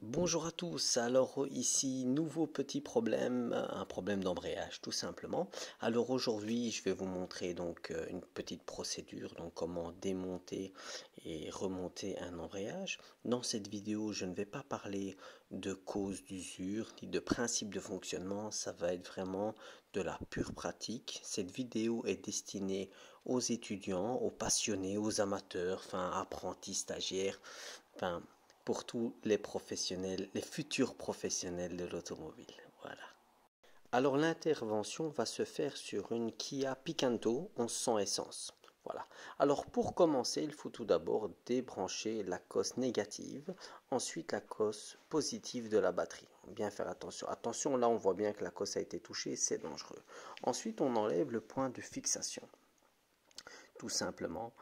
Bonjour à tous, alors ici nouveau petit problème, un problème d'embrayage tout simplement. Alors aujourd'hui je vais vous montrer donc une petite procédure, donc comment démonter et remonter un embrayage. Dans cette vidéo je ne vais pas parler de cause d'usure ni de principe de fonctionnement, ça va être vraiment de la pure pratique. Cette vidéo est destinée aux étudiants, aux passionnés, aux amateurs, enfin apprentis, stagiaires, enfin pour tous les professionnels, les futurs professionnels de l'automobile. Voilà. Alors l'intervention va se faire sur une Kia Picanto 1100 essence. Voilà. Alors pour commencer, il faut tout d'abord débrancher la cosse négative, ensuite la cosse positive de la batterie. Bien faire attention. Attention, là on voit bien que la cosse a été touchée, c'est dangereux. Ensuite on enlève le point de fixation. Tout simplement,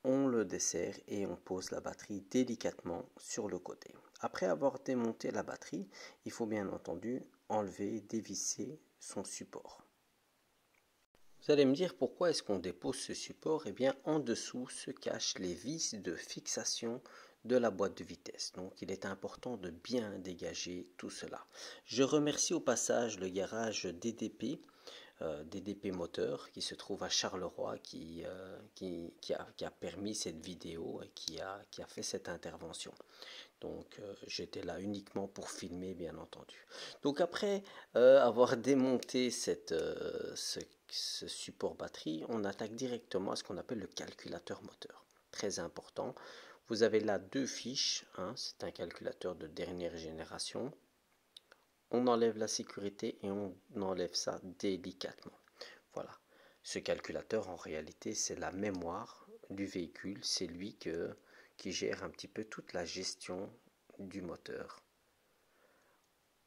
on le desserre et on pose la batterie délicatement sur le côté. Après avoir démonté la batterie, il faut bien entendu enlever, dévisser son support. Vous allez me dire pourquoi est-ce qu'on dépose ce support? Eh bien en dessous se cachent les vis de fixation de la boîte de vitesse. Donc il est important de bien dégager tout cela. Je remercie au passage le garage DDP Moteur qui se trouve à Charleroi qui a permis cette vidéo et qui a fait cette intervention. Donc j'étais là uniquement pour filmer bien entendu. Donc après avoir démonté ce support batterie, on attaque directement à ce qu'on appelle le calculateur moteur. Très important. Vous avez là deux fiches, hein, c'est un calculateur de dernière génération. On enlève la sécurité et on enlève ça délicatement. Voilà. Ce calculateur, en réalité, c'est la mémoire du véhicule. C'est lui qui gère un petit peu toute la gestion du moteur.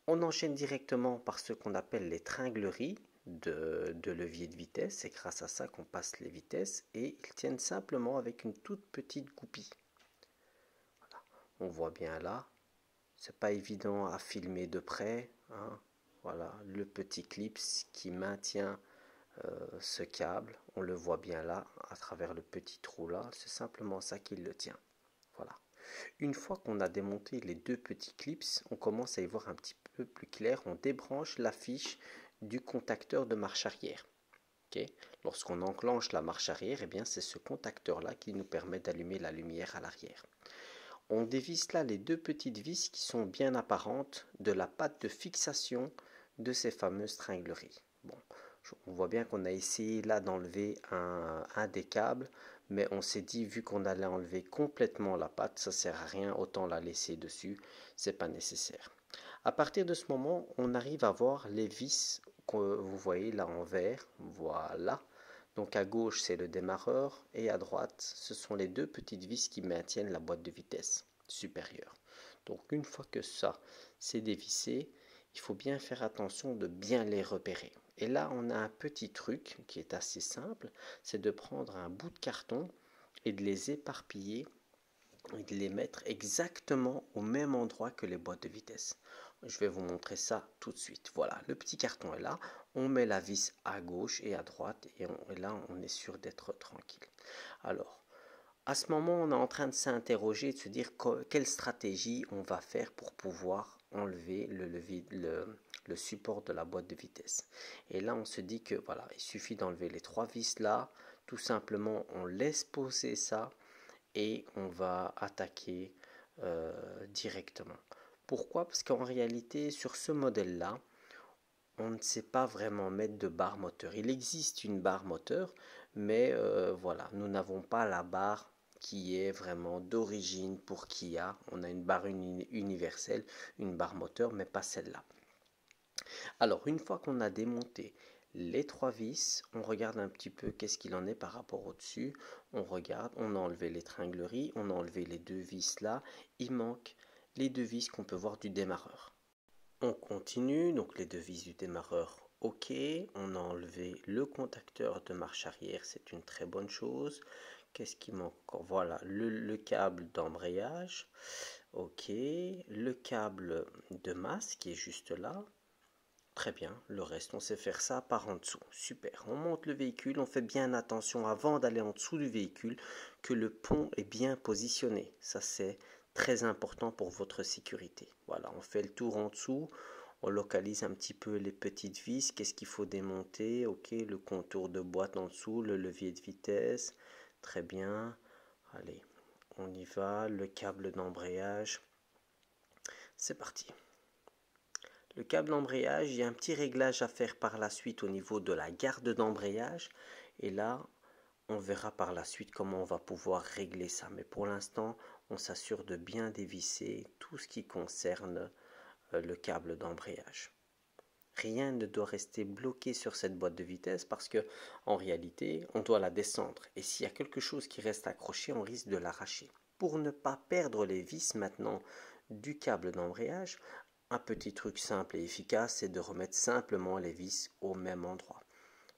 On enchaîne directement par ce qu'on appelle les tringleries de levier de vitesse. C'est grâce à ça qu'on passe les vitesses et ils tiennent simplement avec une toute petite goupille. Voilà. On voit bien là. C'est pas évident à filmer de près, hein. Voilà le petit clip qui maintient ce câble, on le voit bien là à travers le petit trou là, c'est simplement ça qui le tient. Voilà. Une fois qu'on a démonté les deux petits clips, on commence à y voir un petit peu plus clair. On débranche la fiche du contacteur de marche arrière. Okay. Lorsqu'on enclenche la marche arrière, eh bien c'est ce contacteur là qui nous permet d'allumer la lumière à l'arrière. On dévisse là les deux petites vis qui sont bien apparentes de la patte de fixation de ces fameuses tringleries. Bon, on voit bien qu'on a essayé là d'enlever un des câbles, mais on s'est dit vu qu'on allait enlever complètement la patte, ça sert à rien, autant la laisser dessus, c'est pas nécessaire. À partir de ce moment, on arrive à voir les vis que vous voyez là en vert, voilà. Donc à gauche c'est le démarreur et à droite ce sont les deux petites vis qui maintiennent la boîte de vitesse supérieure. Donc une fois que ça c'est dévissé, il faut bien faire attention de bien les repérer. Et là on a un petit truc qui est assez simple, c'est de prendre un bout de carton et de les éparpiller et de les mettre exactement au même endroit que les boîtes de vitesse. Je vais vous montrer ça tout de suite. Voilà, le petit carton est là. On met la vis à gauche et à droite et là, on est sûr d'être tranquille. Alors, à ce moment, on est en train de s'interroger, de se dire quelle stratégie on va faire pour pouvoir enlever le support de la boîte de vitesse. Et là, on se dit que voilà, il suffit d'enlever les trois vis là. Tout simplement, on laisse poser ça et on va attaquer directement. Pourquoi? Parce qu'en réalité, sur ce modèle-là, on ne sait pas vraiment mettre de barre moteur. Il existe une barre moteur, mais voilà, nous n'avons pas la barre qui est vraiment d'origine pour Kia. On a une barre universelle, une barre moteur, mais pas celle-là. Alors, une fois qu'on a démonté les trois vis, on regarde un petit peu qu'est-ce qu'il en est par rapport au-dessus. On regarde, on a enlevé les tringleries, on a enlevé les deux vis là. Il manque les deux vis qu'on peut voir du démarreur. On continue, donc les deux vis du démarreur, ok. On a enlevé le contacteur de marche arrière, c'est une très bonne chose. Qu'est-ce qui manque encore? Voilà, le câble d'embrayage, ok. Le câble de masse qui est juste là. Très bien, le reste on sait faire ça par en dessous, super. On monte le véhicule, on fait bien attention avant d'aller en dessous du véhicule que le pont est bien positionné, ça c'est très important pour votre sécurité. Voilà, on fait le tour en dessous, on localise un petit peu les petites vis, qu'est-ce qu'il faut démonter, ok, le contour de boîte en dessous, le levier de vitesse, très bien, allez, on y va, le câble d'embrayage, c'est parti. Le câble d'embrayage, il y a un petit réglage à faire par la suite au niveau de la garde d'embrayage, et là, on verra par la suite comment on va pouvoir régler ça, mais pour l'instant, on s'assure de bien dévisser tout ce qui concerne le câble d'embrayage. Rien ne doit rester bloqué sur cette boîte de vitesse parce que en réalité, on doit la descendre. Et s'il y a quelque chose qui reste accroché, on risque de l'arracher. Pour ne pas perdre les vis maintenant du câble d'embrayage, un petit truc simple et efficace, c'est de remettre simplement les vis au même endroit.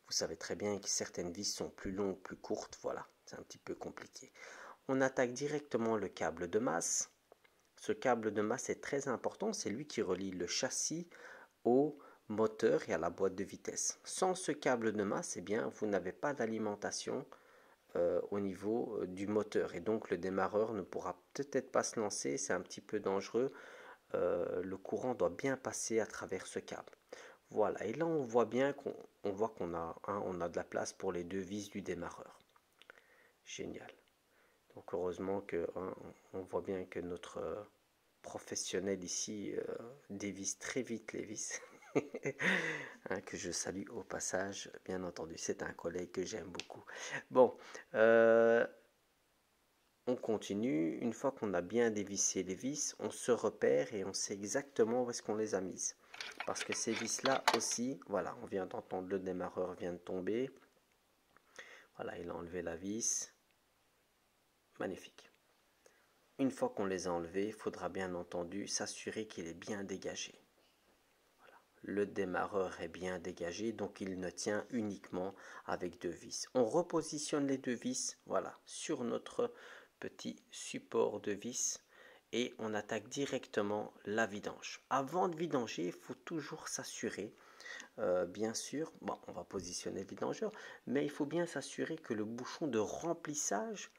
Vous savez très bien que certaines vis sont plus longues, plus courtes, voilà, c'est un petit peu compliqué. On attaque directement le câble de masse. Ce câble de masse est très important, c'est lui qui relie le châssis au moteur et à la boîte de vitesse. Sans ce câble de masse, eh bien, vous n'avez pas d'alimentation au niveau du moteur et donc le démarreur ne pourra peut-être pas se lancer, c'est un petit peu dangereux. Le courant doit bien passer à travers ce câble. Voilà, et là on voit bien qu'on a de la place pour les deux vis du démarreur. Génial. Donc heureusement que on voit bien que notre professionnel ici dévisse très vite les vis. Que je salue au passage, bien entendu, c'est un collègue que j'aime beaucoup. Bon, on continue. Une fois qu'on a bien dévissé les vis, on se repère et on sait exactement où est-ce qu'on les a mises. Parce que ces vis-là aussi, voilà, on vient d'entendre le démarreur vient de tomber. Voilà, il a enlevé la vis. Magnifique. Une fois qu'on les a enlevés, il faudra bien entendu s'assurer qu'il est bien dégagé. Voilà. Le démarreur est bien dégagé, donc il ne tient uniquement avec deux vis. On repositionne les deux vis, voilà, sur notre petit support de vis et on attaque directement la vidange. Avant de vidanger, il faut toujours s'assurer, bien sûr, bon, on va positionner le vidangeur, mais il faut bien s'assurer que le bouchon de remplissage,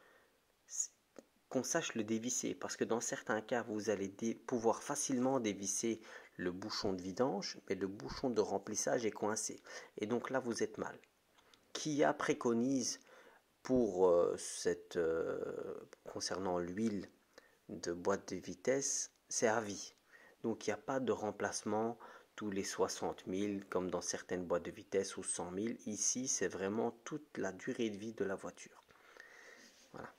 qu'on sache le dévisser, parce que dans certains cas, vous allez pouvoir facilement dévisser le bouchon de vidange, mais le bouchon de remplissage est coincé. Et donc là, vous êtes mal. Kia préconise pour concernant l'huile de boîte de vitesse, c'est à vie. Donc il n'y a pas de remplacement tous les 60 000 comme dans certaines boîtes de vitesse ou 100 000. Ici, c'est vraiment toute la durée de vie de la voiture. Voilà.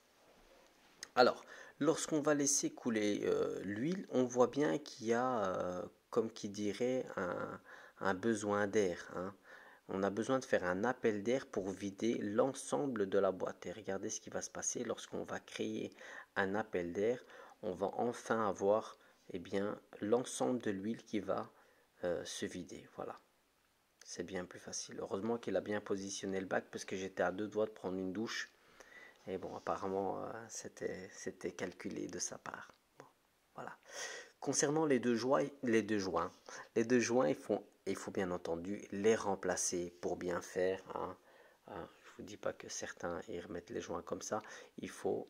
Alors, lorsqu'on va laisser couler l'huile, on voit bien qu'il y a, comme qui dirait, un besoin d'air. Hein. On a besoin de faire un appel d'air pour vider l'ensemble de la boîte. Et regardez ce qui va se passer lorsqu'on va créer un appel d'air. On va enfin avoir l'ensemble de l'huile qui va se vider. Voilà. C'est bien plus facile. Heureusement qu'il a bien positionné le bac parce que j'étais à deux doigts de prendre une douche. Et bon, apparemment, c'était calculé de sa part. Bon, voilà. Concernant les deux joints, il faut bien entendu les remplacer pour bien faire. Hein. Je ne vous dis pas que certains y remettent les joints comme ça. Il faut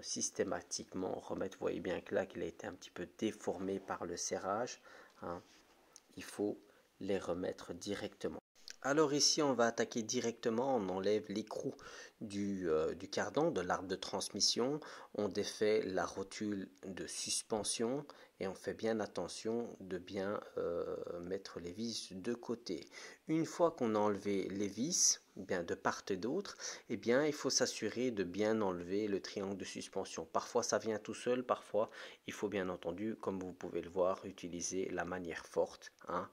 systématiquement remettre. Vous voyez bien que là, qu'il a été un petit peu déformé par le serrage. Hein. Il faut les remettre directement. Alors ici, on va attaquer directement, on enlève l'écrou du cardan, de l'arbre de transmission, on défait la rotule de suspension et on fait bien attention de bien mettre les vis de côté. Une fois qu'on a enlevé les vis, bien de part et d'autre, il faut s'assurer de bien enlever le triangle de suspension. Parfois ça vient tout seul, parfois il faut bien entendu, comme vous pouvez le voir, utiliser la manière forte. Hein.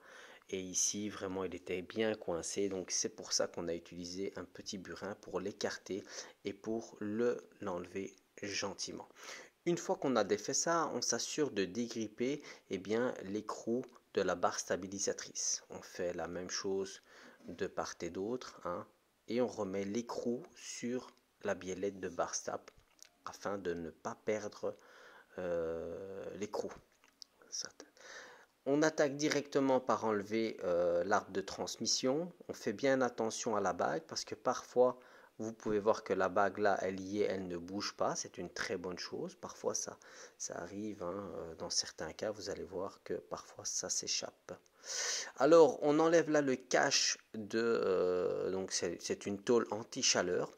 Et ici, vraiment, il était bien coincé. Donc, c'est pour ça qu'on a utilisé un petit burin pour l'écarter et pour l'enlever gentiment. Une fois qu'on a défait ça, on s'assure de dégripper l'écrou de la barre stabilisatrice. On fait la même chose de part et d'autre. Hein, et on remet l'écrou sur la biellette de barre stab afin de ne pas perdre l'écrou. On attaque directement par enlever l'arbre de transmission. On fait bien attention à la bague parce que parfois Vous pouvez voir que la bague là, elle y est, elle ne bouge pas. C'est une très bonne chose. Parfois, ça arrive, hein, dans certains cas, vous allez voir que parfois, ça s'échappe. Alors, on enlève là le cache donc c'est une tôle anti-chaleur.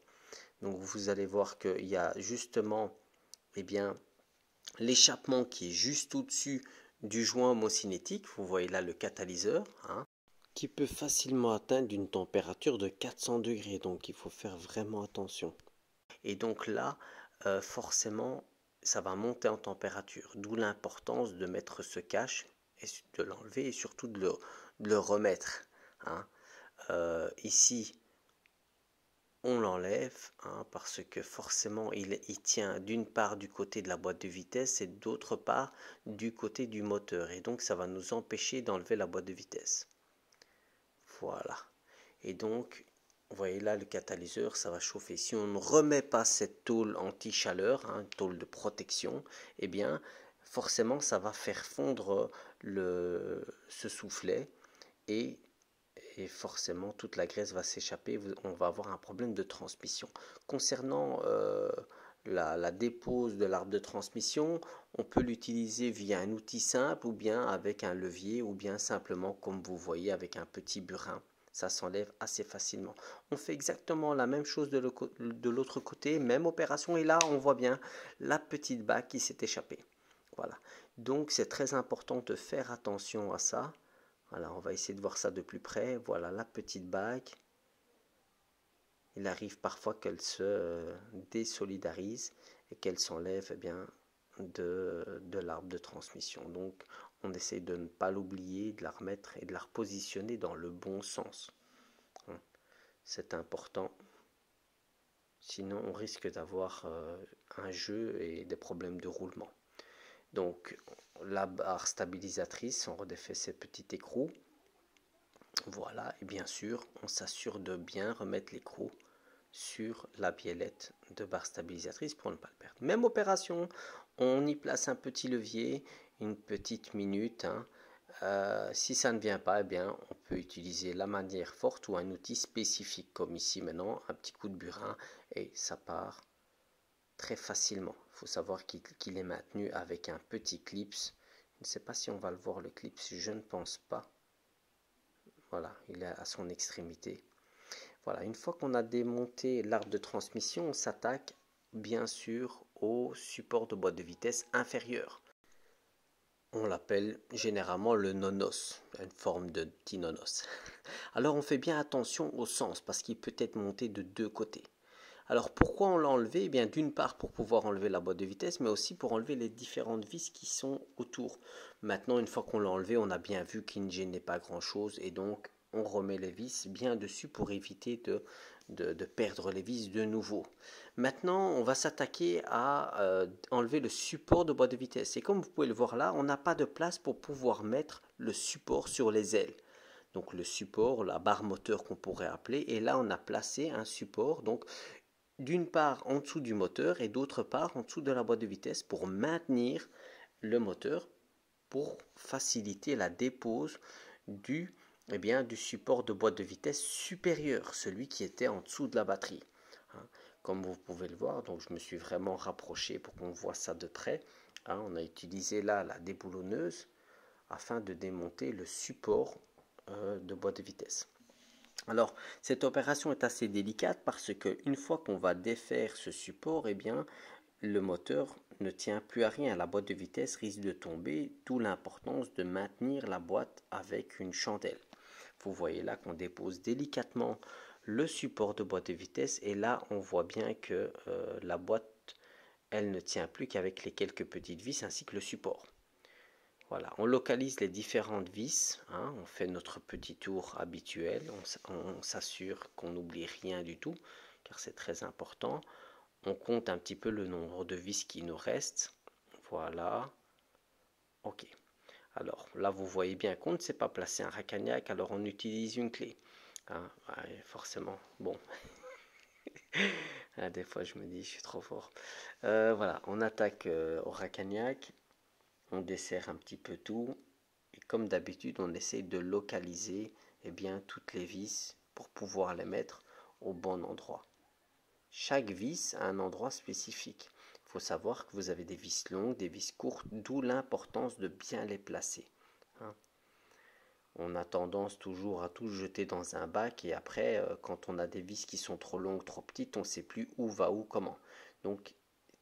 Donc, vous allez voir qu'il y a justement, eh bien, l'échappement qui est juste au-dessus du joint homocinétique. Vous voyez là le catalyseur, hein, qui peut facilement atteindre une température de 400 degrés. Donc, il faut faire vraiment attention. Et donc là, forcément, ça va monter en température. D'où l'importance de mettre ce cache, et de l'enlever et surtout de le remettre, hein. Ici, on l'enlève, hein, parce que forcément il tient d'une part du côté de la boîte de vitesse et d'autre part du côté du moteur. Et donc ça va nous empêcher d'enlever la boîte de vitesse. Voilà. Et donc, vous voyez là le catalyseur, ça va chauffer. Si on ne remet pas cette tôle anti-chaleur, hein, tôle de protection, eh bien forcément ça va faire fondre ce soufflet et forcément toute la graisse va s'échapper, on va avoir un problème de transmission. Concernant la dépose de l'arbre de transmission, on peut l'utiliser via un outil simple ou bien avec un levier ou bien simplement comme vous voyez avec un petit burin. Ça s'enlève assez facilement. On fait exactement la même chose de l'autre côté, même opération, et là on voit bien la petite bague qui s'est échappée. Voilà. Donc c'est très important de faire attention à ça. Voilà, on va essayer de voir ça de plus près. Voilà la petite bague. Il arrive parfois qu'elle se désolidarise et qu'elle s'enlève, eh bien, de l'arbre de transmission. Donc on essaie de ne pas l'oublier, de la remettre et de la repositionner dans le bon sens. C'est important. Sinon on risque d'avoir un jeu et des problèmes de roulement. Donc la barre stabilisatrice, on redéfait ces petits écrous. Voilà, et bien sûr, on s'assure de bien remettre l'écrou sur la biellette de barre stabilisatrice pour ne pas le perdre. Même opération, on y place un petit levier, une petite minute, hein. Si ça ne vient pas, eh bien, on peut utiliser la manière forte ou un outil spécifique, comme ici maintenant, un petit coup de burin, et ça part très facilement. Il faut savoir qu'il est maintenu avec un petit clips. Je ne sais pas si on va le voir le clips, je ne pense pas. Voilà, il est à son extrémité. Voilà, une fois qu'on a démonté l'arbre de transmission, on s'attaque bien sûr au support de boîte de vitesse inférieur. On l'appelle généralement le nonos, une forme de petit nonos. Alors on fait bien attention au sens parce qu'il peut être monté de deux côtés. Alors pourquoi on l'a enlevé? Eh bien d'une part pour pouvoir enlever la boîte de vitesse, mais aussi pour enlever les différentes vis qui sont autour. Maintenant, une fois qu'on l'a enlevé, on a bien vu qu'il ne gênait pas grand chose et donc on remet les vis bien dessus pour éviter de perdre les vis de nouveau. Maintenant, on va s'attaquer à enlever le support de boîte de vitesse. Et comme vous pouvez le voir là, on n'a pas de place pour pouvoir mettre le support sur les ailes. Donc le support, la barre moteur qu'on pourrait appeler, et là on a placé un support, donc d'une part en dessous du moteur et d'autre part en dessous de la boîte de vitesse pour maintenir le moteur, pour faciliter la dépose du support de boîte de vitesse supérieur, celui qui était en dessous de la batterie. Comme vous pouvez le voir, donc je me suis vraiment rapproché pour qu'on voit ça de près. On a utilisé là la déboulonneuse afin de démonter le support de boîte de vitesse. Alors, cette opération est assez délicate parce qu'une fois qu'on va défaire ce support, eh bien, le moteur ne tient plus à rien. La boîte de vitesse risque de tomber, d'où l'importance de maintenir la boîte avec une chandelle. Vous voyez là qu'on dépose délicatement le support de boîte de vitesse et là, on voit bien que la boîte, elle ne tient plus qu'avec les quelques petites vis ainsi que le support. Voilà, on localise les différentes vis, hein, on fait notre petit tour habituel, on s'assure qu'on n'oublie rien du tout, car c'est très important. On compte un petit peu le nombre de vis qui nous reste. Voilà, ok. Alors là, vous voyez bien qu'on ne sait pas placer un racagnac, alors on utilise une clé. Hein, ouais, forcément, bon. Des fois, je me dis, je suis trop fort. Voilà, on attaque au racagnac. On dessert un petit peu tout et comme d'habitude on essaie de localiser toutes les vis pour pouvoir les mettre au bon endroit. chaque vis a un endroit spécifique. Il faut savoir que vous avez des vis longues, des vis courtes, d'où l'importance de bien les placer. Hein. On a tendance toujours à tout jeter dans un bac et après, quand on a des vis qui sont trop longues, trop petites, on ne sait plus où va où, comment. Donc,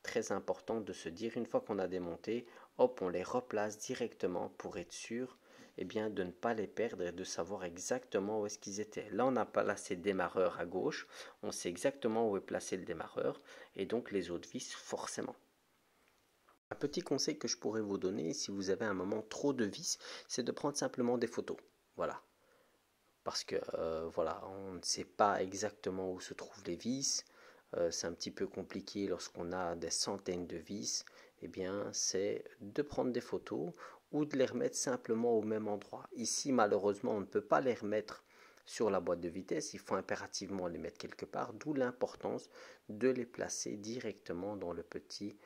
très important de se dire, une fois qu'on a démonté, hop, on les replace directement pour être sûr de ne pas les perdre et de savoir exactement où est-ce qu'ils étaient. Là, on a placé le démarreur à gauche, on sait exactement où est placé le démarreur et donc les autres vis forcément. Un petit conseil que je pourrais vous donner si vous avez un moment trop de vis, c'est de prendre simplement des photos. Voilà. Parce que voilà, on ne sait pas exactement où se trouvent les vis. C'est un petit peu compliqué lorsqu'on a des centaines de vis. Eh bien, c'est de prendre des photos ou de les remettre simplement au même endroit. Ici, malheureusement, on ne peut pas les remettre sur la boîte de vitesse. Il faut impérativement les mettre quelque part, d'où l'importance de les placer directement dans le petit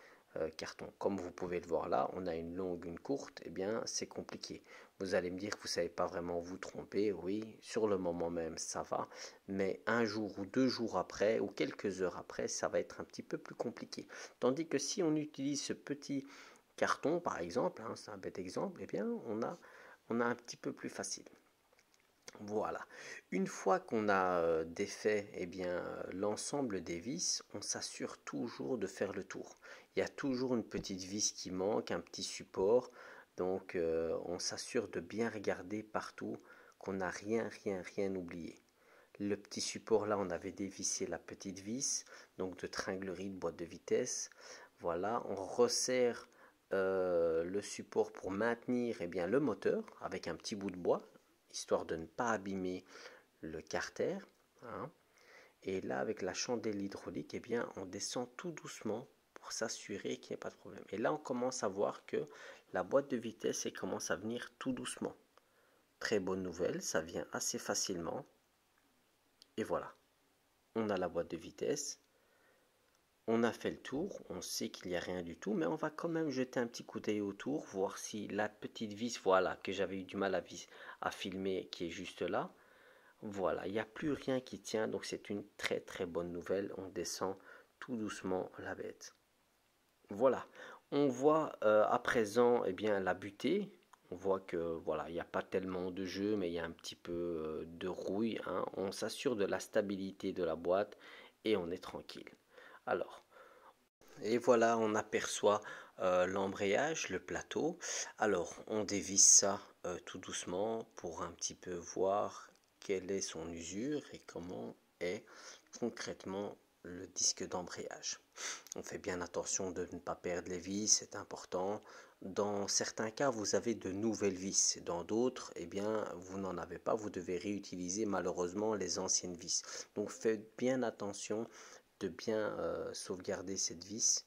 carton. Comme vous pouvez le voir là, on a une longue, une courte, eh bien c'est compliqué. Vous allez me dire que vous ne savez pas vraiment vous tromper, oui, sur le moment même ça va, mais un jour ou 2 jours après, ou quelques heures après, ça va être un petit peu plus compliqué. Tandis que si on utilise ce petit carton par exemple, hein, c'est un bête exemple, eh bien on a un petit peu plus facile. Voilà. Une fois qu'on a défait l'ensemble des vis, on s'assure toujours de faire le tour. Il y a toujours une petite vis qui manque, un petit support. Donc on s'assure de bien regarder partout qu'on n'a rien oublié. Le petit support là, on avait dévissé la petite vis, donc de tringlerie de boîte de vitesse. Voilà, on resserre le support pour maintenir le moteur avec un petit bout de bois, histoire de ne pas abîmer le carter. Hein. Et là, avec la chandelle hydraulique, on descend tout doucement pour s'assurer qu'il n'y ait pas de problème. Et là, on commence à voir que la boîte de vitesse commence à venir tout doucement. Très bonne nouvelle, ça vient assez facilement. Et voilà, on a la boîte de vitesse. On a fait le tour, on sait qu'il n'y a rien du tout, mais on va quand même jeter un petit coup d'œil autour, voir si la petite vis, voilà, que j'avais eu du mal à filmer, qui est juste là, voilà, il n'y a plus rien qui tient, donc c'est une très bonne nouvelle. On descend tout doucement la bête. Voilà, on voit à présent la butée. On voit que voilà, il n'y a pas tellement de jeu, mais il y a un petit peu de rouille. Hein. On s'assure de la stabilité de la boîte et on est tranquille. Alors, et voilà, on aperçoit l'embrayage, le plateau. Alors, on dévisse ça tout doucement pour un petit peu voir quelle est son usure et comment est concrètement le disque d'embrayage. On fait bien attention de ne pas perdre les vis, c'est important. Dans certains cas, vous avez de nouvelles vis. Dans d'autres, vous n'en avez pas. Vous devez réutiliser malheureusement les anciennes vis. Donc, faites bien attention de bien sauvegarder ces vis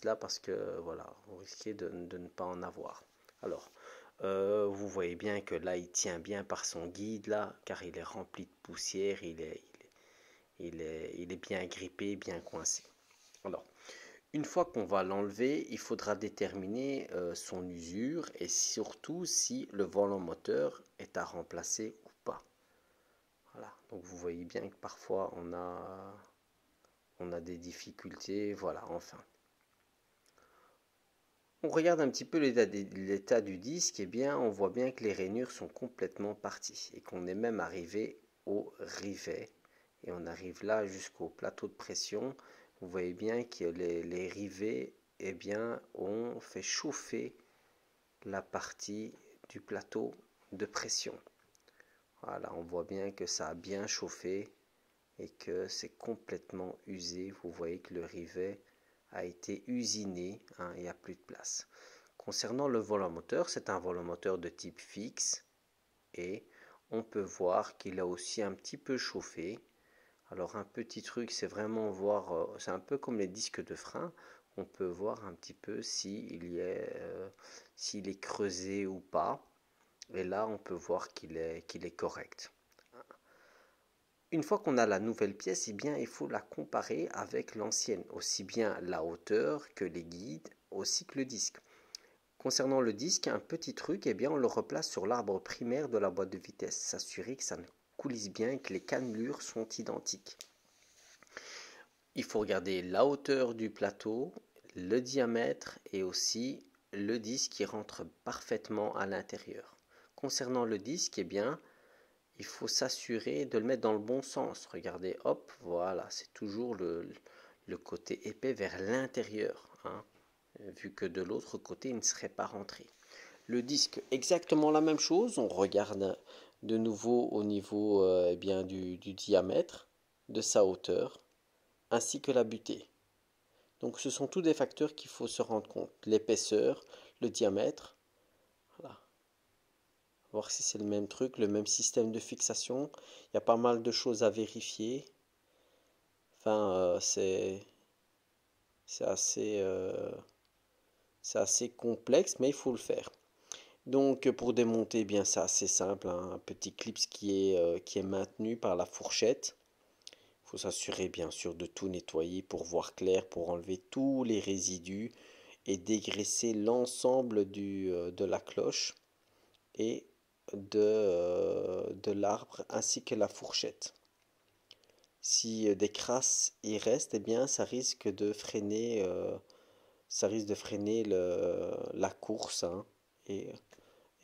là parce que voilà, vous risquez de ne pas en avoir. Alors vous voyez bien que là il tient bien par son guide là, car il est rempli de poussière, il est bien grippé, bien coincé. Alors une fois qu'on va l'enlever, il faudra déterminer son usure et surtout si le volant moteur est à remplacer ou pas. Voilà, donc vous voyez bien que parfois on a des difficultés, voilà, enfin. On regarde un petit peu l'état du disque, on voit bien que les rainures sont complètement parties et qu'on est même arrivé au rivet. Et on arrive là jusqu'au plateau de pression. Vous voyez bien que les rivets ont fait chauffer la partie du plateau de pression. Voilà, on voit bien que ça a bien chauffé et que c'est complètement usé. Vous voyez que le rivet a été usiné, hein, il n'y a plus de place. Concernant le volant moteur, c'est un volant moteur de type fixe et on peut voir qu'il a aussi un petit peu chauffé. Alors un petit truc, c'est vraiment voir, c'est un peu comme les disques de frein, on peut voir un petit peu s'il est creusé ou pas. Et là, on peut voir qu'il est correct. Une fois qu'on a la nouvelle pièce, il faut la comparer avec l'ancienne, aussi bien la hauteur que les guides, aussi que le disque. Concernant le disque, un petit truc, on le replace sur l'arbre primaire de la boîte de vitesse, s'assurer que ça ne coulisse bien et que les cannelures sont identiques. il faut regarder la hauteur du plateau, le diamètre et aussi le disque qui rentre parfaitement à l'intérieur. Concernant le disque, eh bien, il faut s'assurer de le mettre dans le bon sens. Regardez, hop, voilà, c'est toujours le côté épais vers l'intérieur, hein, vu que de l'autre côté, il ne serait pas rentré. Le disque, exactement la même chose. On regarde de nouveau au niveau eh bien, du diamètre, de sa hauteur, ainsi que la butée. Donc ce sont tous des facteurs qu'il faut se rendre compte. L'épaisseur, le diamètre, voilà. Voir si c'est le même truc, le même système de fixation. Il y a pas mal de choses à vérifier. Enfin, c'est assez, assez complexe, mais il faut le faire. Donc pour démonter, eh bien c'est assez simple, hein. Un petit clip qui est maintenu par la fourchette. Il faut s'assurer bien sûr de tout nettoyer pour voir clair, pour enlever tous les résidus et dégraisser l'ensemble de la cloche et de l'arbre ainsi que la fourchette. Si des crasses y restent, eh bien ça risque de freiner la course, hein, et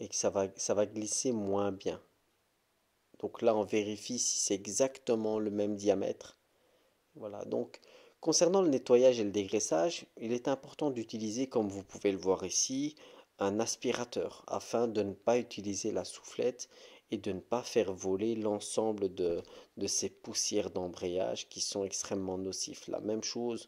que ça va glisser moins bien. Donc là, on vérifie si c'est exactement le même diamètre. Voilà, donc concernant le nettoyage et le dégraissage, il est important d'utiliser, comme vous pouvez le voir ici, un aspirateur afin de ne pas utiliser la soufflette et de ne pas faire voler l'ensemble de ces poussières d'embrayage qui sont extrêmement nocifs. La même chose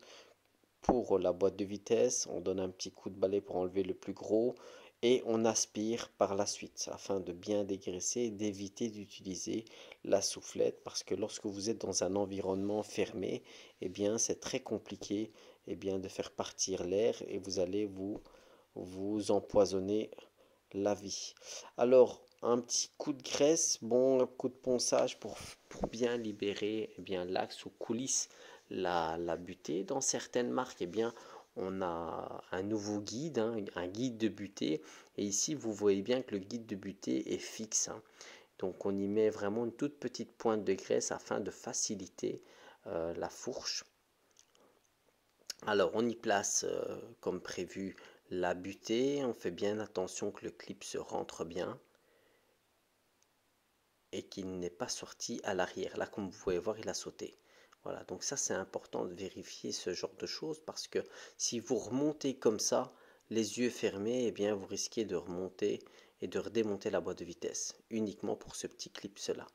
pour la boîte de vitesse, on donne un petit coup de balai pour enlever le plus gros et on aspire par la suite afin de bien dégraisser et d'éviter d'utiliser la soufflette parce que lorsque vous êtes dans un environnement fermé, eh bien c'est très compliqué de faire partir l'air et vous allez vous empoisonner la vie. Alors un petit coup de graisse, bon, un coup de ponçage pour bien libérer l'axe ou coulisse la butée. Dans certaines marques, on a un nouveau guide, hein, un guide de butée. Et ici, vous voyez bien que le guide de butée est fixe, hein. Donc, on y met vraiment une toute petite pointe de graisse afin de faciliter la fourche. Alors, on y place, comme prévu, la butée. On fait bien attention que le clip se rentre bien et qu'il n'est pas sorti à l'arrière. Là, comme vous pouvez voir, il a sauté. Voilà, donc ça c'est important de vérifier ce genre de choses parce que si vous remontez comme ça, les yeux fermés, eh bien vous risquez de remonter et de redémonter la boîte de vitesse uniquement pour ce petit clip là.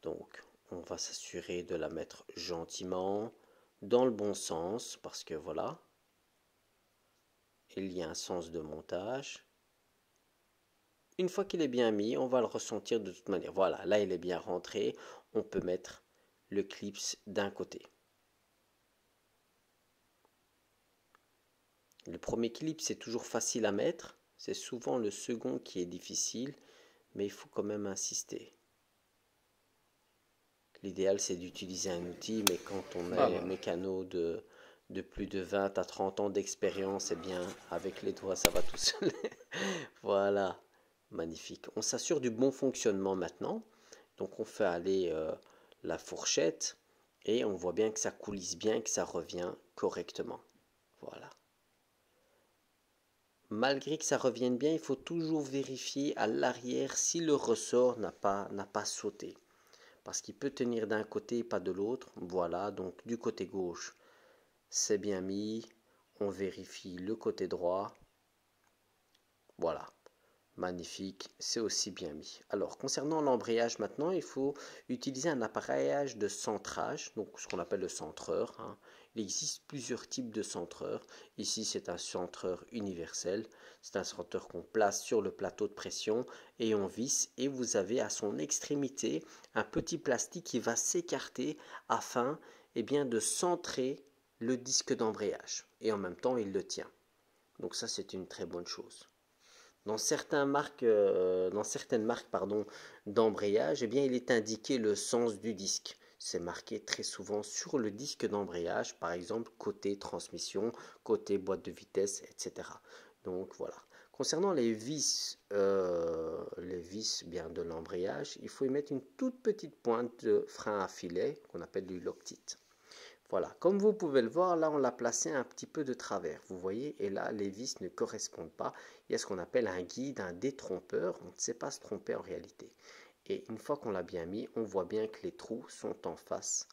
Donc on va s'assurer de la mettre gentiment dans le bon sens parce que voilà, il y a un sens de montage. Une fois qu'il est bien mis, on va le ressentir de toute manière. Voilà, là il est bien rentré. On peut mettre le clip d'un côté. Le premier clip c'est toujours facile à mettre. C'est souvent le second qui est difficile, mais il faut quand même insister. L'idéal c'est d'utiliser un outil, mais quand on est mécano de plus de 20 à 30 ans d'expérience, eh bien avec les doigts ça va tout seul. Voilà. Magnifique. On s'assure du bon fonctionnement maintenant. Donc on fait aller la fourchette et on voit bien que ça coulisse bien, que ça revient correctement. Voilà. Malgré que ça revienne bien, il faut toujours vérifier à l'arrière si le ressort n'a pas sauté. Parce qu'il peut tenir d'un côté et pas de l'autre. Voilà, donc du côté gauche, c'est bien mis. On vérifie le côté droit. Voilà. Magnifique, c'est aussi bien mis. Alors, concernant l'embrayage maintenant, il faut utiliser un appareillage de centrage, donc ce qu'on appelle le centreur, hein. Il existe plusieurs types de centreurs. Ici, c'est un centreur universel. C'est un centreur qu'on place sur le plateau de pression et on visse. Et vous avez à son extrémité un petit plastique qui va s'écarter afin de centrer le disque d'embrayage. Et en même temps, il le tient. Donc ça, c'est une très bonne chose. Dans certaines marques d'embrayage, il est indiqué le sens du disque. C'est marqué très souvent sur le disque d'embrayage, par exemple côté transmission, côté boîte de vitesse, etc. Donc voilà. Concernant les vis de l'embrayage, il faut y mettre une toute petite pointe de frein à filet qu'on appelle du Loctite. Voilà, comme vous pouvez le voir, là on l'a placé un petit peu de travers, vous voyez, et là les vis ne correspondent pas. Il y a ce qu'on appelle un guide, un détrompeur, on ne sait pas se tromper en réalité. Et une fois qu'on l'a bien mis, on voit bien que les trous sont en face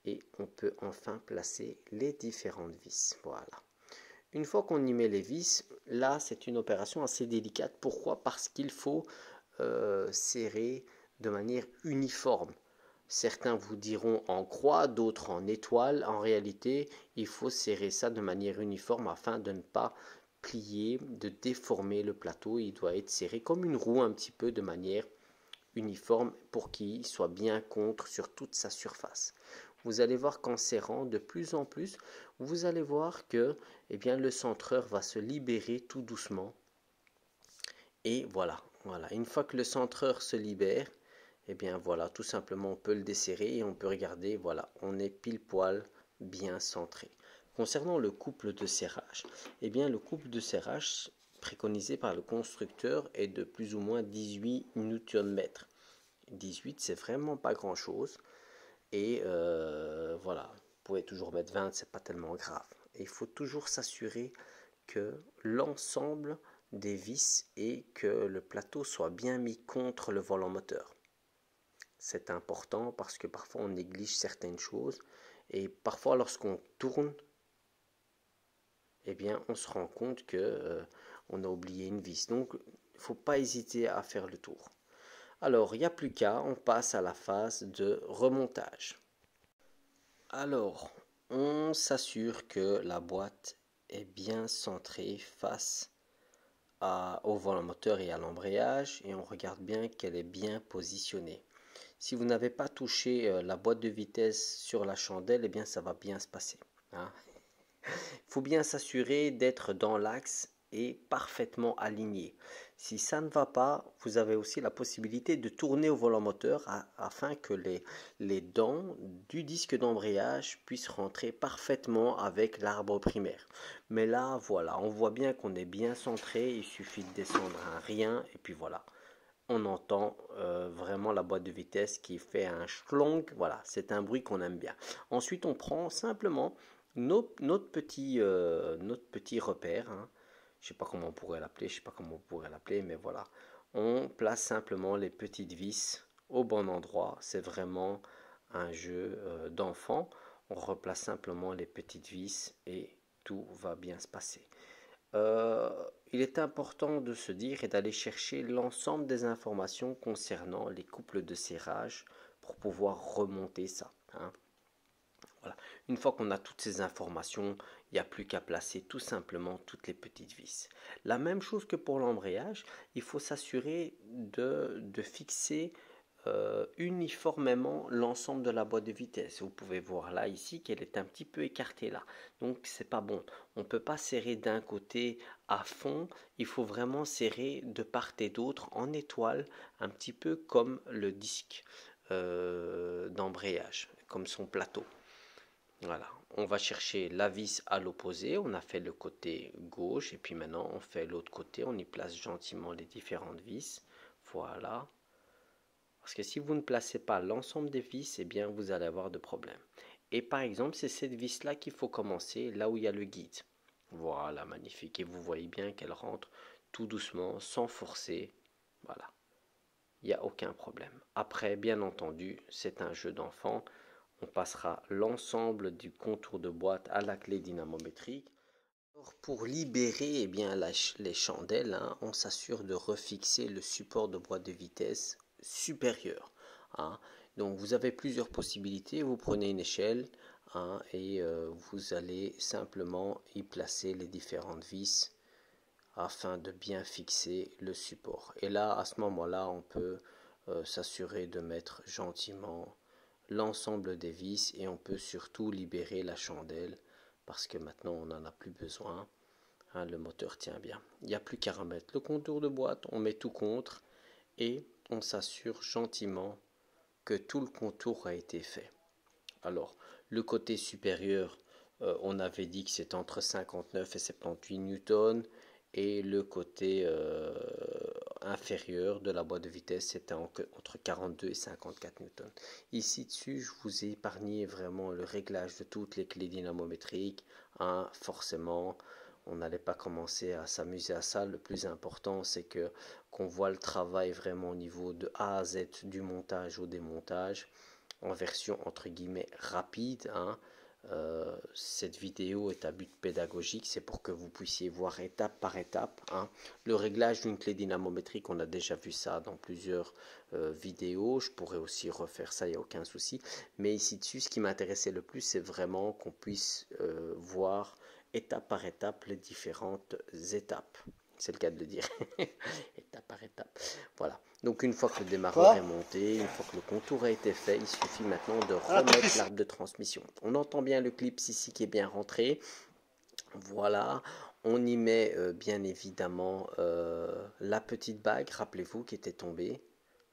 et on peut enfin placer les différentes vis. Voilà. Une fois qu'on y met les vis, là c'est une opération assez délicate. Pourquoi? Parce qu'il faut serrer de manière uniforme. Certains vous diront en croix, d'autres en étoile. En réalité, il faut serrer ça de manière uniforme afin de ne pas plier, de déformer le plateau. Il doit être serré comme une roue un petit peu de manière uniforme pour qu'il soit bien contre sur toute sa surface. Vous allez voir qu'en serrant de plus en plus, vous allez voir que eh bien, le centreur va se libérer tout doucement. Et voilà, voilà. Une fois que le centreur se libère, et bien voilà, tout simplement on peut le desserrer et on peut regarder, voilà, on est pile poil bien centré. Concernant le couple de serrage, eh bien le couple de serrage préconisé par le constructeur est de plus ou moins 18 Nm. 18, c'est vraiment pas grand chose. Et voilà, vous pouvez toujours mettre 20, c'est pas tellement grave. Et il faut toujours s'assurer que l'ensemble des vis et que le plateau soit bien mis contre le volant moteur. C'est important parce que parfois on néglige certaines choses et parfois lorsqu'on tourne, eh bien on se rend compte que on a oublié une vis. Donc il ne faut pas hésiter à faire le tour. Alors il n'y a plus qu'à, on passe à la phase de remontage. Alors on s'assure que la boîte est bien centrée face au volant moteur et à l'embrayage et on regarde bien qu'elle est bien positionnée. Si vous n'avez pas touché la boîte de vitesse sur la chandelle, eh bien ça va bien se passer. Hein. Il faut bien s'assurer d'être dans l'axe et parfaitement aligné. Si ça ne va pas, vous avez aussi la possibilité de tourner au volant moteur afin que les dents du disque d'embrayage puissent rentrer parfaitement avec l'arbre primaire. Mais là, voilà, on voit bien qu'on est bien centré, il suffit de descendre un rien et puis voilà. On entend vraiment la boîte de vitesse qui fait un schlong, voilà, c'est un bruit qu'on aime bien. Ensuite, on prend simplement notre petit repère, hein. Je sais pas comment on pourrait l'appeler, je sais pas comment on pourrait l'appeler, mais voilà. On place simplement les petites vis au bon endroit. C'est vraiment un jeu d'enfant. On replace simplement les petites vis et tout va bien se passer. Il est important de se dire et d'aller chercher l'ensemble des informations concernant les couples de serrage pour pouvoir remonter ça. Hein. Voilà. Une fois qu'on a toutes ces informations, il n'y a plus qu'à placer tout simplement toutes les petites vis. La même chose que pour l'embrayage, il faut s'assurer de fixer uniformément l'ensemble de la boîte de vitesse. Vous pouvez voir là ici qu'elle est un petit peu écartée là. Donc c'est pas bon. On ne peut pas serrer d'un côté à fond. Il faut vraiment serrer de part et d'autre en étoile, un petit peu comme le disque d'embrayage, comme son plateau. Voilà, on va chercher la vis à l'opposé, on a fait le côté gauche et puis maintenant on fait l'autre côté, on y place gentiment les différentes vis. Voilà. Parce que si vous ne placez pas l'ensemble des vis, eh bien vous allez avoir de problèmes. Et par exemple, c'est cette vis-là qu'il faut commencer, là où il y a le guide. Voilà, magnifique. Et vous voyez bien qu'elle rentre tout doucement, sans forcer. Voilà. Il n'y a aucun problème. Après, bien entendu, c'est un jeu d'enfant. On passera l'ensemble du contour de boîte à la clé dynamométrique. Alors, pour libérer bien, les chandelles, hein, on s'assure de refixer le support de boîte de vitesse supérieur. Hein. Donc vous avez plusieurs possibilités. Vous prenez une échelle hein, et vous allez simplement y placer les différentes vis afin de bien fixer le support. Et là, à ce moment-là, on peut s'assurer de mettre gentiment l'ensemble des vis et on peut surtout libérer la chandelle parce que maintenant on n'en a plus besoin. Hein, le moteur tient bien. Il n'y a plus qu'à remettre le contour de boîte, on met tout contre et on s'assure gentiment que tout le contour a été fait. Alors, le côté supérieur, on avait dit que c'est entre 59 et 78 newtons et le côté inférieur de la boîte de vitesse, c'était entre 42 et 54 newtons. Ici dessus, je vous ai épargné vraiment le réglage de toutes les clés dynamométriques. Hein, forcément, on n'allait pas commencer à s'amuser à ça. Le plus important, c'est que qu'on voit le travail vraiment au niveau de A à Z, du montage au démontage, en version entre guillemets rapide. Hein. Cette vidéo est à but pédagogique, c'est pour que vous puissiez voir étape par étape. Hein. Le réglage d'une clé dynamométrique, on a déjà vu ça dans plusieurs vidéos. Je pourrais aussi refaire ça, il n'y a aucun souci. Mais ici dessus, ce qui m'intéressait le plus, c'est vraiment qu'on puisse voir étape par étape les différentes étapes. C'est le cas de le dire. Étape par étape. Voilà. Donc une fois que le démarreur est monté, une fois que le contour a été fait, il suffit maintenant de remettre l'arbre de transmission. On entend bien le clip ici qui est bien rentré. Voilà. On y met bien évidemment la petite bague, rappelez-vous, qui était tombée.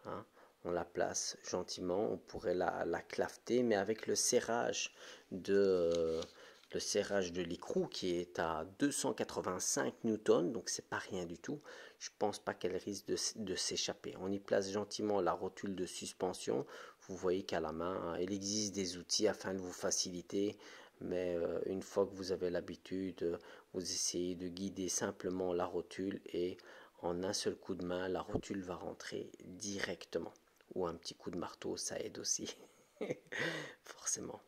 Hein. On la place gentiment. On pourrait la claveter, mais avec le serrage de l'écrou qui est à 285 newtons, donc c'est pas rien du tout. Je pense pas qu'elle risque de s'échapper. On y place gentiment la rotule de suspension. Vous voyez qu'à la main, hein, il existe des outils afin de vous faciliter, mais une fois que vous avez l'habitude, vous essayez de guider simplement la rotule et en un seul coup de main, la rotule va rentrer directement. Ou un petit coup de marteau, ça aide aussi. Forcément.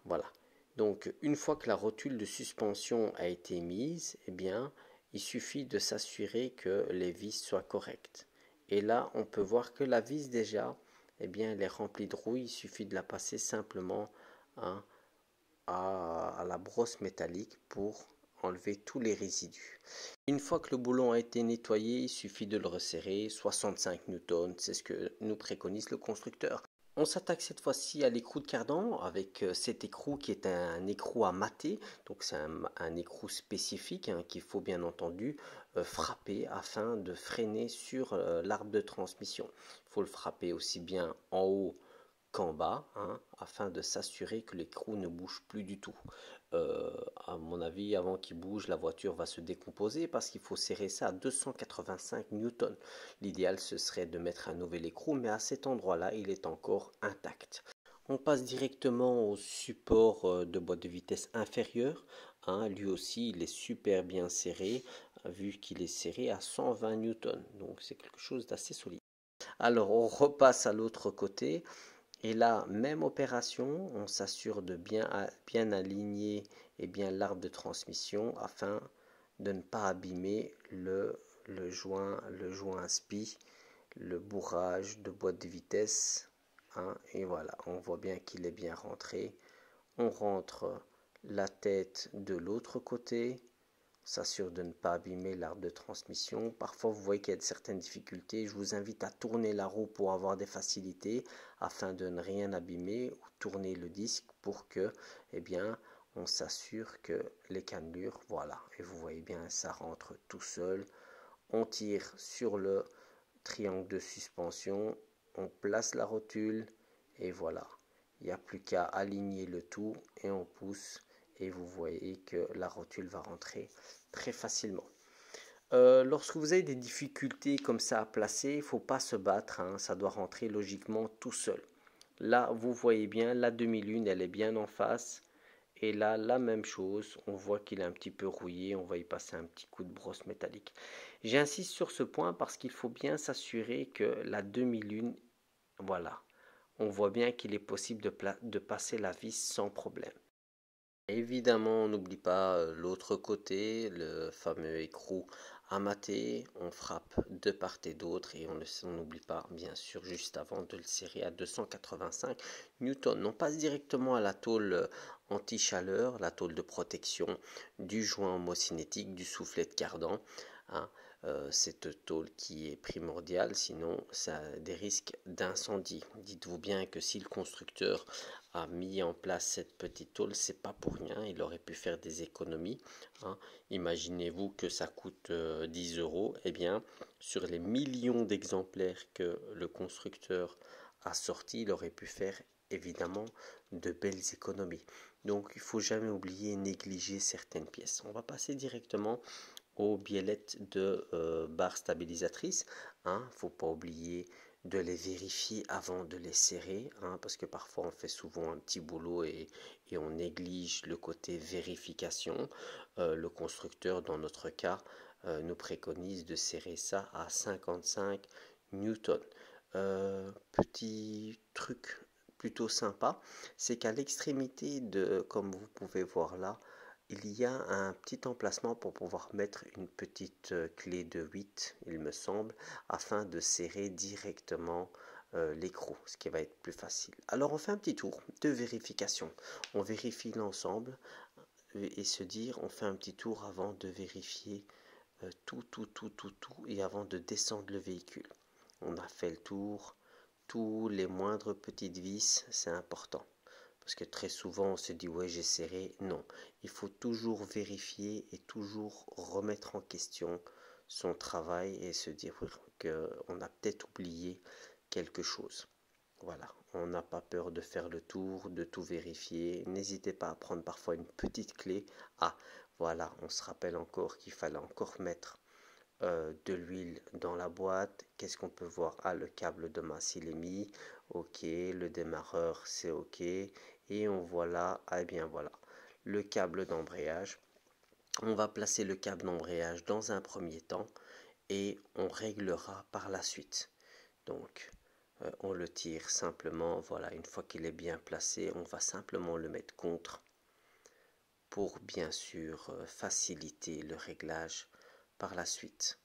Voilà. Donc, une fois que la rotule de suspension a été mise, eh bien, il suffit de s'assurer que les vis soient correctes. Et là, on peut voir que la vis déjà, eh bien, elle est remplie de rouille. Il suffit de la passer simplement hein, à la brosse métallique pour enlever tous les résidus. Une fois que le boulon a été nettoyé, il suffit de le resserrer. 65 newtons, c'est ce que nous préconise le constructeur. On s'attaque cette fois-ci à l'écrou de cardan avec cet écrou qui est un écrou à mater. Donc c'est un écrou spécifique hein, qu'il faut bien entendu frapper afin de freiner sur l'arbre de transmission. Il faut le frapper aussi bien en haut qu'en bas hein, afin de s'assurer que l'écrou ne bouge plus du tout. À mon avis, avant qu'il bouge, la voiture va se décomposer parce qu'il faut serrer ça à 285 newtons. L'idéal, ce serait de mettre un nouvel écrou, mais à cet endroit-là, il est encore intact. On passe directement au support de boîte de vitesse inférieure. Hein, lui aussi, il est super bien serré, vu qu'il est serré à 120 newtons. Donc, c'est quelque chose d'assez solide. Alors, on repasse à l'autre côté. Et là, même opération, on s'assure de bien aligner l'arbre de transmission afin de ne pas abîmer le joint SPI, le bourrage de boîte de vitesse. Hein, et voilà, on voit bien qu'il est bien rentré. On rentre la tête de l'autre côté. S'assure de ne pas abîmer l'arbre de transmission. Parfois, vous voyez qu'il y a certaines difficultés. Je vous invite à tourner la roue pour avoir des facilités afin de ne rien abîmer ou tourner le disque pour que, eh bien, on s'assure que les cannelures, voilà. Et vous voyez bien, ça rentre tout seul. On tire sur le triangle de suspension, on place la rotule et voilà. Il n'y a plus qu'à aligner le tout et on pousse. Et vous voyez que la rotule va rentrer très facilement. Lorsque vous avez des difficultés comme ça à placer, il ne faut pas se battre, hein, ça doit rentrer logiquement tout seul. Là, vous voyez bien, la demi-lune, elle est bien en face. Et là, la même chose, on voit qu'il est un petit peu rouillé, on va y passer un petit coup de brosse métallique. J'insiste sur ce point parce qu'il faut bien s'assurer que la demi-lune, voilà, on voit bien qu'il est possible de passer la vis sans problème. Évidemment, on n'oublie pas l'autre côté, le fameux écrou à mater. On frappe de part et d'autre et on n'oublie pas, bien sûr, juste avant de le serrer à 285 newtons. On passe directement à la tôle anti-chaleur, la tôle de protection du joint homocinétique, du soufflet de cardan. Hein. Cette tôle qui est primordiale, sinon ça a des risques d'incendie. Dites-vous bien que si le constructeur a mis en place cette petite tôle, c'est pas pour rien, il aurait pu faire des économies. Hein. Imaginez-vous que ça coûte 10 euros, et bien sur les millions d'exemplaires que le constructeur a sortis, il aurait pu faire évidemment de belles économies. Donc il faut jamais oublier et négliger certaines pièces. On va passer directement aux biellettes de barres stabilisatrices. Faut pas oublier de les vérifier avant de les serrer, parce que parfois on fait souvent un petit boulot et on néglige le côté vérification. Le constructeur, dans notre cas, nous préconise de serrer ça à 55 newtons. Petit truc plutôt sympa, c'est qu'à l'extrémité de, comme vous pouvez voir là, il y a un petit emplacement pour pouvoir mettre une petite clé de 8, il me semble, afin de serrer directement l'écrou, ce qui va être plus facile. Alors on fait un petit tour de vérification. On vérifie l'ensemble et se dire, on fait un petit tour avant de vérifier tout, et avant de descendre le véhicule. On a fait le tour, tous les moindres petites vis, c'est important. Parce que très souvent on se dit ouais j'ai serré. Non, il faut toujours vérifier et toujours remettre en question son travail et se dire qu'on a peut-être oublié quelque chose. Voilà, on n'a pas peur de faire le tour, de tout vérifier. N'hésitez pas à prendre parfois une petite clé. Ah, voilà, on se rappelle encore qu'il fallait encore mettre de l'huile dans la boîte. Qu'est-ce qu'on peut voir? Ah, le câble de masse il est mis. Ok, le démarreur c'est ok. Et on voit là, ah bien voilà, le câble d'embrayage. On va placer le câble d'embrayage dans un premier temps et on réglera par la suite. Donc, on le tire simplement, voilà, une fois qu'il est bien placé, on va simplement le mettre contre pour bien sûr faciliter le réglage par la suite.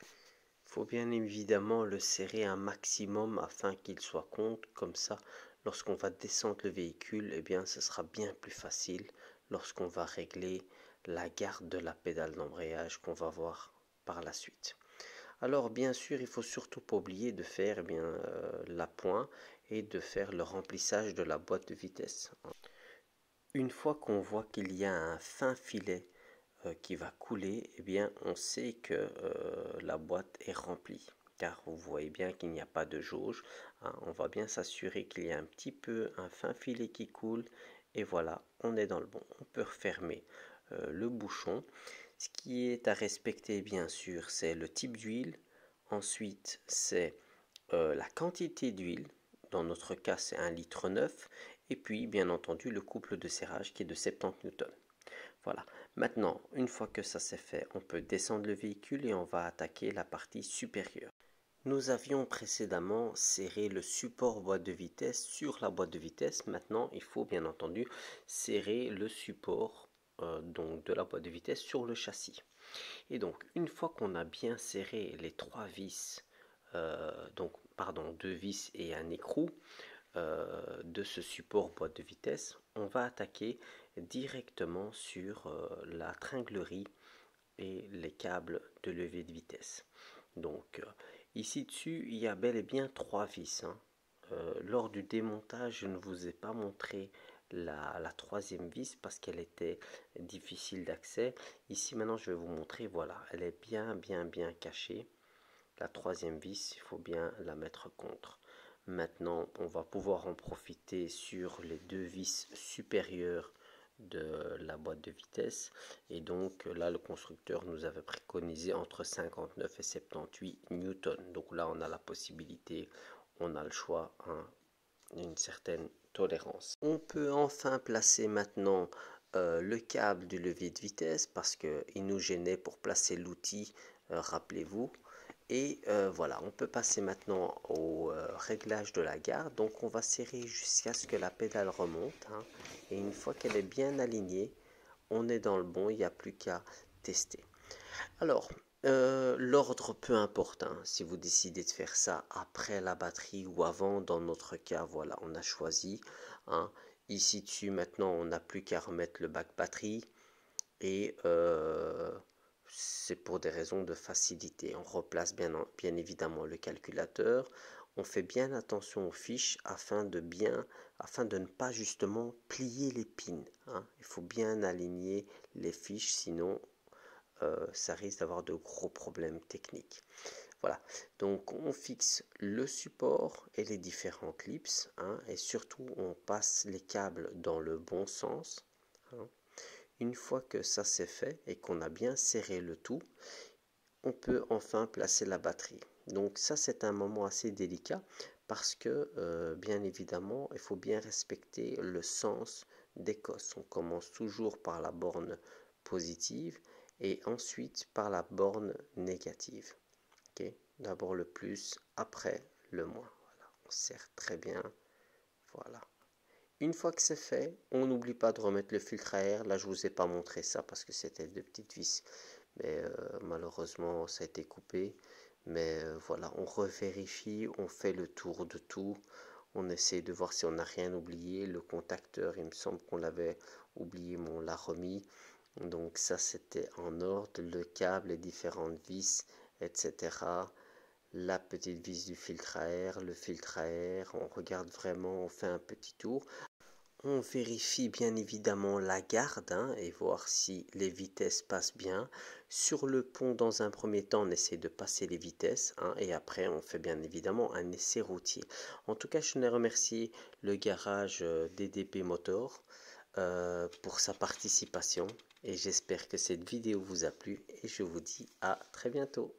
Il faut bien évidemment le serrer un maximum afin qu'il soit contre, comme ça, lorsqu'on va descendre le véhicule, eh bien, ce sera bien plus facile lorsqu'on va régler la garde de la pédale d'embrayage qu'on va voir par la suite. Alors bien sûr, il faut surtout pas oublier de faire l'appoint et de faire le remplissage de la boîte de vitesse. Une fois qu'on voit qu'il y a un fin filet qui va couler, eh bien on sait que la boîte est remplie. Car vous voyez bien qu'il n'y a pas de jauge. On va bien s'assurer qu'il y a un petit peu un fin filet qui coule. Et voilà, on est dans le bon. On peut refermer le bouchon. Ce qui est à respecter, bien sûr, c'est le type d'huile. Ensuite, c'est la quantité d'huile. Dans notre cas, c'est 1,9 litre. Et puis, bien entendu, le couple de serrage qui est de 70 newtons. Voilà. Maintenant, une fois que ça c'est fait, on peut descendre le véhicule et on va attaquer la partie supérieure. Nous avions précédemment serré le support boîte de vitesse sur la boîte de vitesse. Maintenant, il faut bien entendu serrer le support donc de la boîte de vitesse sur le châssis. Et donc, une fois qu'on a bien serré les trois vis, deux vis et un écrou de ce support boîte de vitesse, on va attaquer directement sur la tringlerie et les câbles de levée de vitesse. Donc ici dessus il y a bel et bien trois vis. Lors du démontage je ne vous ai pas montré la troisième vis parce qu'elle était difficile d'accès. Ici maintenant je vais vous montrer, voilà, elle est bien cachée. La troisième vis, il faut bien la mettre contre. Maintenant, on va pouvoir en profiter sur les deux vis supérieures de la boîte de vitesse. Et donc là, le constructeur nous avait préconisé entre 59 et 78 newtons. Donc là, on a la possibilité, on a le choix, une certaine tolérance. On peut enfin placer maintenant le câble du levier de vitesse parce qu'il nous gênait pour placer l'outil, rappelez-vous. Et voilà, on peut passer maintenant au réglage de la garde. Donc on va serrer jusqu'à ce que la pédale remonte. Et une fois qu'elle est bien alignée, on est dans le bon, il n'y a plus qu'à tester. Alors, l'ordre peu importe. Si vous décidez de faire ça après la batterie ou avant, dans notre cas, voilà, on a choisi. Ici dessus, maintenant, on n'a plus qu'à remettre le bac batterie. Et c'est pour des raisons de facilité. On replace bien évidemment le calculateur. On fait bien attention aux fiches afin de ne pas justement plier les pins. Il faut bien aligner les fiches, sinon ça risque d'avoir de gros problèmes techniques. Voilà, donc on fixe le support et les différents clips, et surtout on passe les câbles dans le bon sens. Une fois que ça c'est fait et qu'on a bien serré le tout, on peut enfin placer la batterie. Donc ça c'est un moment assez délicat parce que bien évidemment il faut bien respecter le sens des cosses. On commence toujours par la borne positive et ensuite par la borne négative. Okay. D'abord le plus, après le moins. Voilà. On serre très bien. Voilà. Une fois que c'est fait, on n'oublie pas de remettre le filtre à air. Là, je ne vous ai pas montré ça parce que c'était de petites vis. Mais malheureusement, ça a été coupé. Mais voilà, on revérifie, on fait le tour de tout. On essaie de voir si on n'a rien oublié. Le contacteur, il me semble qu'on l'avait oublié, mais on l'a remis. Donc ça, c'était en ordre. Le câble, les différentes vis, etc. La petite vis du filtre à air, le filtre à air. On regarde vraiment, on fait un petit tour. On vérifie bien évidemment la garde et voir si les vitesses passent bien. Sur le pont, dans un premier temps, on essaie de passer les vitesses et après, on fait bien évidemment un essai routier. En tout cas, je tenais à remercier le garage DDP Motor pour sa participation et j'espère que cette vidéo vous a plu et je vous dis à très bientôt.